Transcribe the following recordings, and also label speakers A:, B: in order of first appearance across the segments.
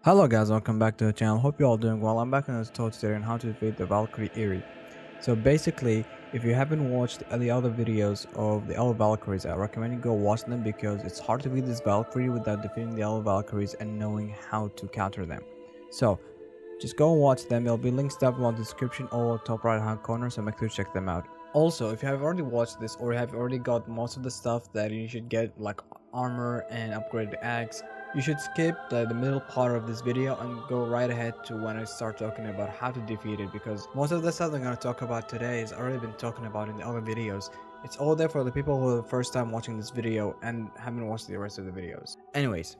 A: Hello guys, welcome back to the channel. Hope you're all doing well. I'm back on this tutorial today on how to defeat the Valkyrie Eir. So basically, if you haven't watched the other videos of the other Valkyries, I recommend you go watch them because it's hard to beat this Valkyrie without defeating the other Valkyries and knowing how to counter them. So just go and watch them. There'll be links down below in the description or top right hand corner, so make sure to check them out. Also, if you have already watched this or you have already got most of the stuff that you should get, like armor and upgraded axe, you should skip the middle part of this video and go right ahead to when I start talking about how to defeat it, because most of the stuff I'm going to talk about today has already been talking about in the other videos. It's all there for the people who are the first time watching this video and haven't watched the rest of the videos. Anyways,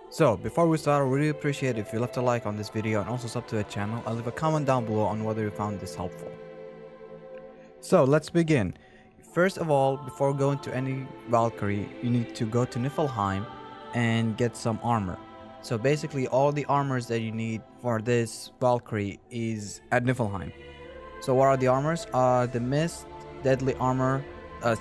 A: so before we start, I really appreciate it if you left a like on this video and also sub to the channel. I'll leave a comment down below on whether you found this helpful. So let's begin. First of all, before going to any Valkyrie, you need to go to Niflheim and get some armor. So basically all the armors that you need for this Valkyrie is at Niflheim. So what are the armors? The Mist Deadly Armor,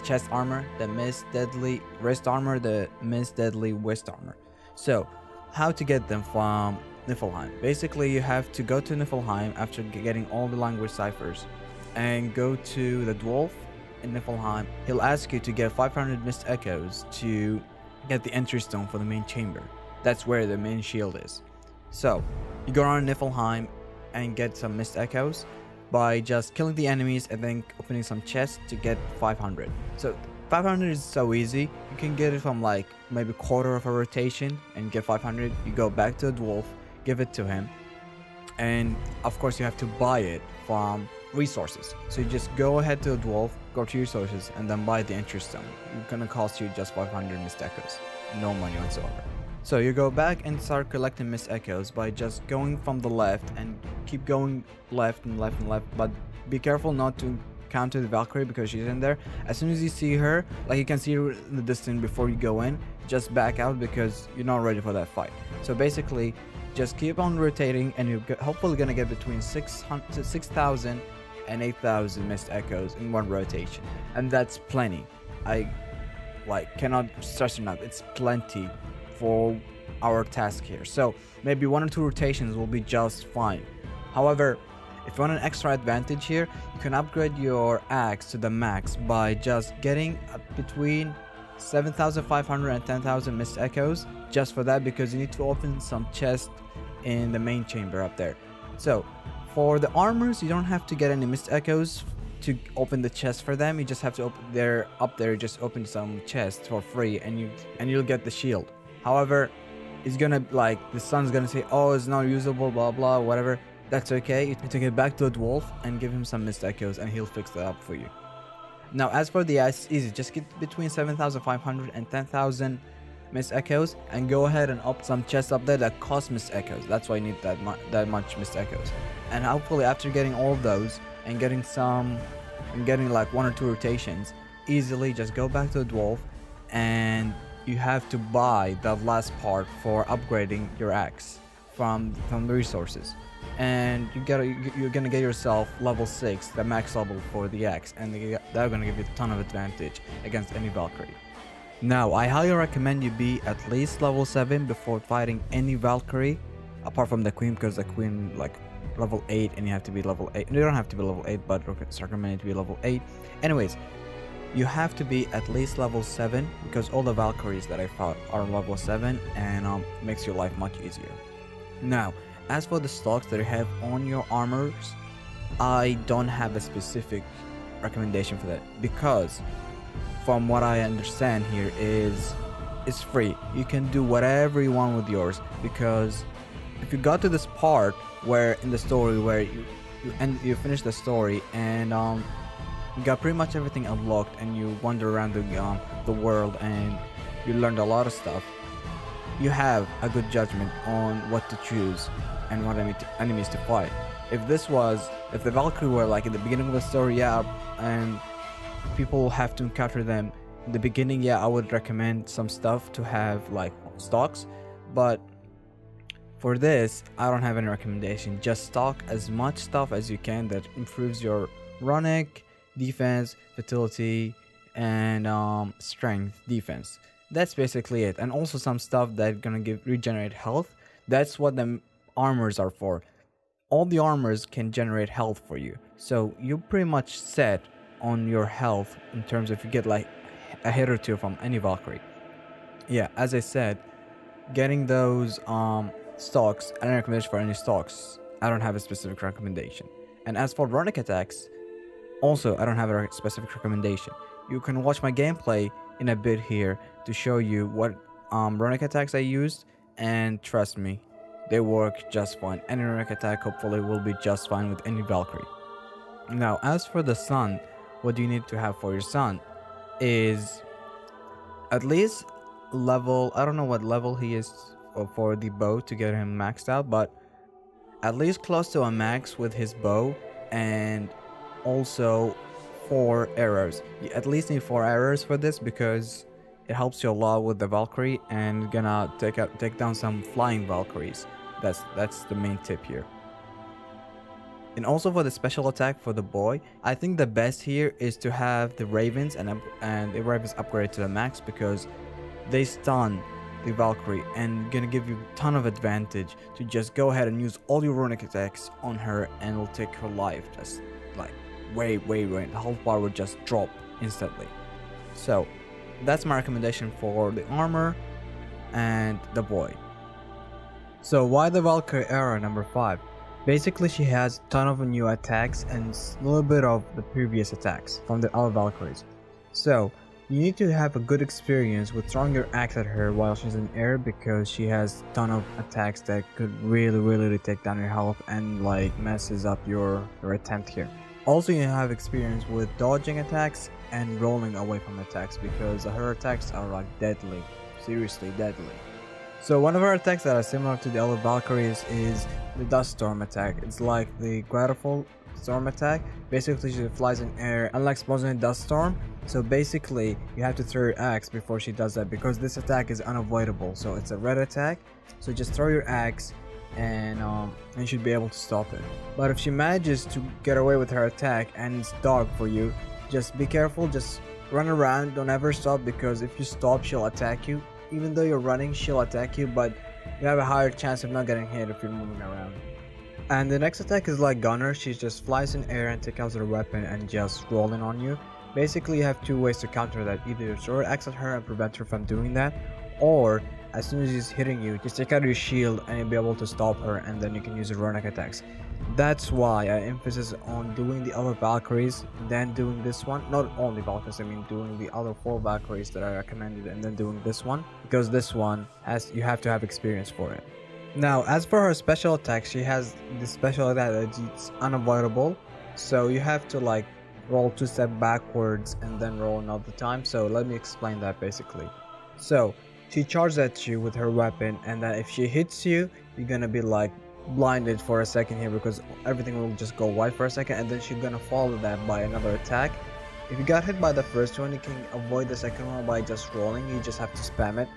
A: chest armor, the Mist Deadly Wrist Armor, the Mist Deadly Waist Armor. So how to get them from Niflheim? Basically you have to go to Niflheim after getting all the language ciphers and go to the dwarf in Niflheim. He'll ask you to get 500 Mist Echoes to get the entry stone for the main chamber. That's where the main shield is. So you go around Niflheim and get some Mist Echoes by just killing the enemies and then opening some chests to get 500. So 500 is so easy. You can get it from like maybe quarter of a rotation and get 500. You go back to the dwarf, give it to him, and of course you have to buy it from resources. So you just go ahead to the dwarf, go to resources, and then buy the entry stone. It's gonna cost you just 500 Mist Echoes, no money whatsoever. So you go back and start collecting Mist Echoes by just going from the left and keep going left and left and left, but be careful not to counter the Valkyrie because she's in there. As soon as you see her, like you can see her in the distance before you go in, just back out because you're not ready for that fight. So basically just keep on rotating and you're hopefully gonna get between 6,000 and 8,000 Mist Echoes in one rotation, and that's plenty. I cannot stress enough, it's plenty for our task here. So maybe 1 or 2 rotations will be just fine. However, if you want an extra advantage here, you can upgrade your axe to the max by just getting between 7,500 and 10,000 Mist Echoes just for that, because you need to open some chests in the main chamber up there. So for the armors, you don't have to get any Mist Echoes to open the chest for them. You just have to open just open some chests for free and you'll get the shield. However, it's gonna the sun's gonna say, oh, it's not usable, blah blah, whatever. That's okay. You take it back to the dwarf and give him some Mist Echoes and he'll fix that up for you. Now as for the axe, easy, just get between 7,500 and 10,000 Mist Echoes and go ahead and up some chests up there that cost Mist Echoes. That's why you need that much Mist Echoes. And hopefully after getting all of those and getting like 1 or 2 rotations, easily just go back to the dwarf and you have to buy the last part for upgrading your axe from the resources, and you're gonna get yourself level 6, the max level for the axe, and they're gonna give you a ton of advantage against any Valkyrie. Now I highly recommend you be at least level 7 before fighting any Valkyrie apart from the queen, because the queen level 8 and you have to be level 8. You don't have to be level 8, but it's recommended to be level 8. Anyways, you have to be at least level 7 because all the Valkyries that I fought are level 7, and makes your life much easier. Now as for the stocks that you have on your armors, I don't have a specific recommendation for that, because from what I understand here is it's free. You can do whatever you want with yours, because if you got to this part where in the story where you finish the story and you got pretty much everything unlocked and you wander around the world and you learned a lot of stuff, you have a good judgment on what to choose and what enemies to fight. If the Valkyrie were like in the beginning of the story, yeah, and people have to encounter them in the beginning, yeah, I would recommend some stuff to have like stocks. But for this, I don't have any recommendation. Just stock as much stuff as you can that improves your runic, defense, fertility, and strength defense. That's basically it. And also some stuff that gonna regenerate health That's what the armors are for. All the armors can generate health for you, so you're pretty much set on your health in terms of if you get like a hit or two from any Valkyrie. Yeah, as I said, getting those stocks, I don't recommend for any stocks. I don't have a specific recommendation. And as for runic attacks, also I don't have a specific recommendation. You can watch my gameplay in a bit here to show you what runic attacks I used, and trust me, they work just fine. Any runic attack hopefully will be just fine with any Valkyrie. Now, as for the sun, what you need to have for your sun is at least level, I don't know what level he is for the bow to get him maxed out, but at least close to a max with his bow, and also 4 arrows. You at least need 4 arrows for this because it helps you a lot with the Valkyrie and gonna take down some flying Valkyries. That's the main tip here. And also for the special attack for the boy, I think the best here is to have the Ravens and the Ravens upgrade to the max because they stun the Valkyrie and gonna give you a ton of advantage to just go ahead and use all your runic attacks on her, and it'll take her life just like way. The health bar would just drop instantly. So that's my recommendation for the armor and the boy. So why the Valkyrie Eir number 5? Basically, she has a ton of new attacks and a little bit of the previous attacks from the other Valkyries. So you need to have a good experience with throwing your axe at her while she's in air because she has a ton of attacks that could really take down your health and like messes up your attempt here. Also, you have experience with dodging attacks and rolling away from attacks because her attacks are like deadly, seriously deadly. So one of her attacks that are similar to the other Valkyries is the Dust Storm attack. It's like the Grateful Storm attack. Basically, she flies in air, unlike exposing a Dust Storm. So basically, you have to throw your axe before she does that because this attack is unavoidable. So it's a red attack. So just throw your axe and you should be able to stop it. But if she manages to get away with her attack and it's dark for you, just be careful. Just run around. Don't ever stop because if you stop, she'll attack you. Even though you're running, she'll attack you, but you have a higher chance of not getting hit if you're moving around. And the next attack is like Gunner. She just flies in air and takes out her weapon and just rolling on you. Basically, you have 2 ways to counter that. Either you throw your axe at her and prevent her from doing that, or as soon as she's hitting you, just take out your shield and you'll be able to stop her, and then you can use your runic attacks. That's why I emphasize on doing the other Valkyries, then doing this one. Not only Valkyries, I mean doing the other 4 Valkyries that I recommended, and then doing this one, because this one you have to have experience for it. Now, as for her special attack, she has this special attack that's unavoidable, so you have to like roll 2 steps backwards and then roll another time. So let me explain that basically. So she charges at you with her weapon, and then if she hits you, you're gonna be like blinded for a second here because everything will just go white for a second, and then she's gonna follow that by another attack. If you got hit by the first one, you can avoid the second one by just rolling. You just have to spam it.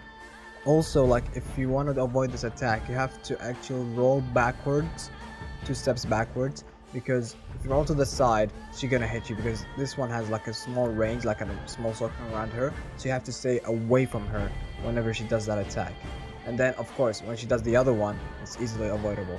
A: Also, like if you want to avoid this attack, you have to actually roll backwards, 2 steps backwards, because if you roll to the side, she's gonna hit you because this one has like a small range, like a small circle around her, so you have to stay away from her whenever she does that attack. And then of course when she does the other one, it's easily avoidable.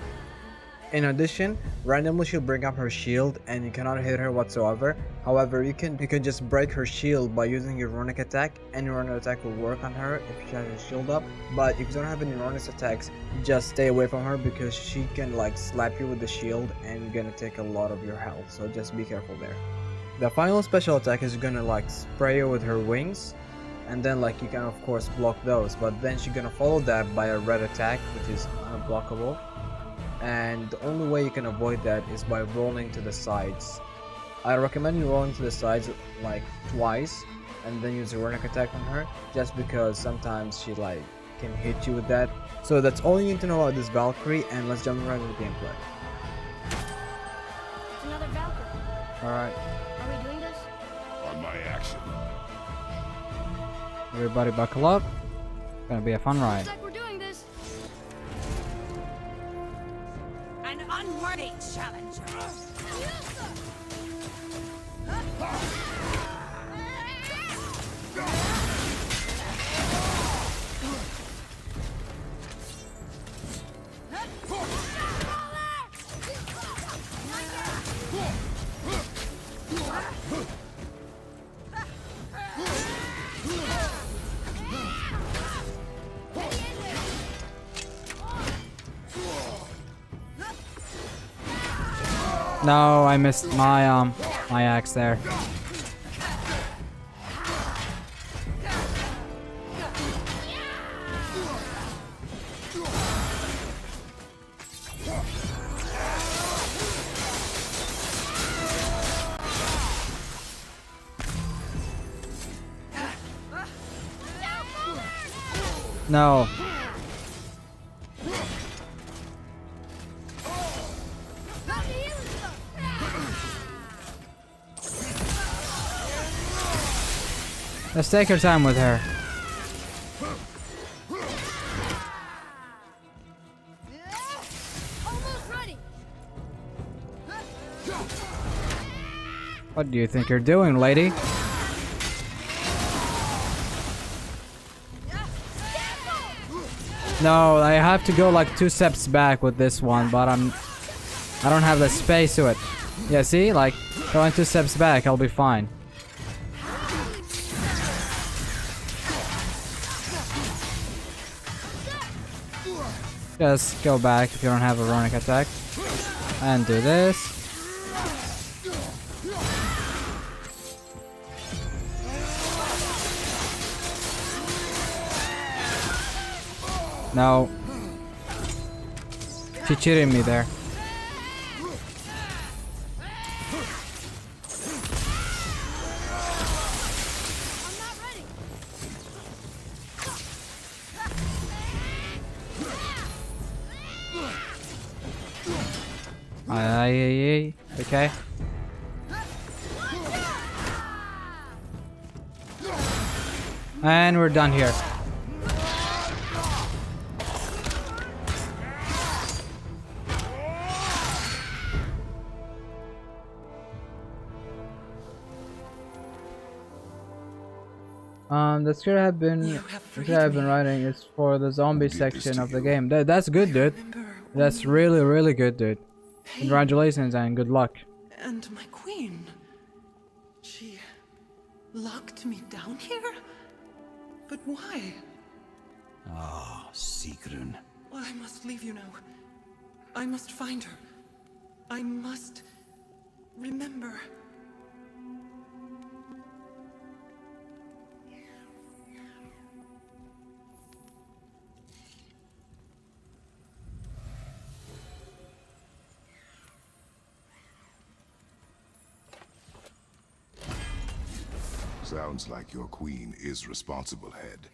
A: In addition, randomly she'll bring up her shield and you cannot hit her whatsoever. However, you can just break her shield by using your runic attack. Any runic attack will work on her if she has her shield up. But if you don't have any runic attacks, just stay away from her because she can like slap you with the shield and you're gonna take a lot of your health. So just be careful there. The final special attack is gonna like spray you with her wings, and then like you can of course block those, but then she's gonna follow that by a red attack which is unblockable. And the only way you can avoid that is by rolling to the sides. I recommend you rolling to the sides like twice and then use a runic attack on her, just because sometimes she like can hit you with that. So that's all you need to know about this Valkyrie, and let's jump right into the gameplay.
B: It's another Valkyrie.
A: Alright,
B: Are we doing this?
C: On my action.
A: everybody buckle up. It's gonna be a fun ride.
B: Looks like we're doing this.
D: An unworthy challenger.
C: No, I missed my my axe there. No. Let's take our time with her.
B: Almost ready.
C: What do you think you're doing, lady? No, I have to go like 2 steps back with this one, but I don't have the space to it. Yeah, see? Like, going 2 steps back, I'll be fine. Just go back if you don't have a runic attack. And do this. No. She cheated me there.
B: I'm not ready.
C: Okay. And we're done here. The script I've been writing is for the zombie section of the game. That's good, dude. That's really good, dude. Congratulations and good luck.
E: And my queen. She locked me down here? But why?
F: Ah, Sigrun.
E: I must leave you now. I must find her. I must remember.
G: Sounds like your queen is responsible, Head.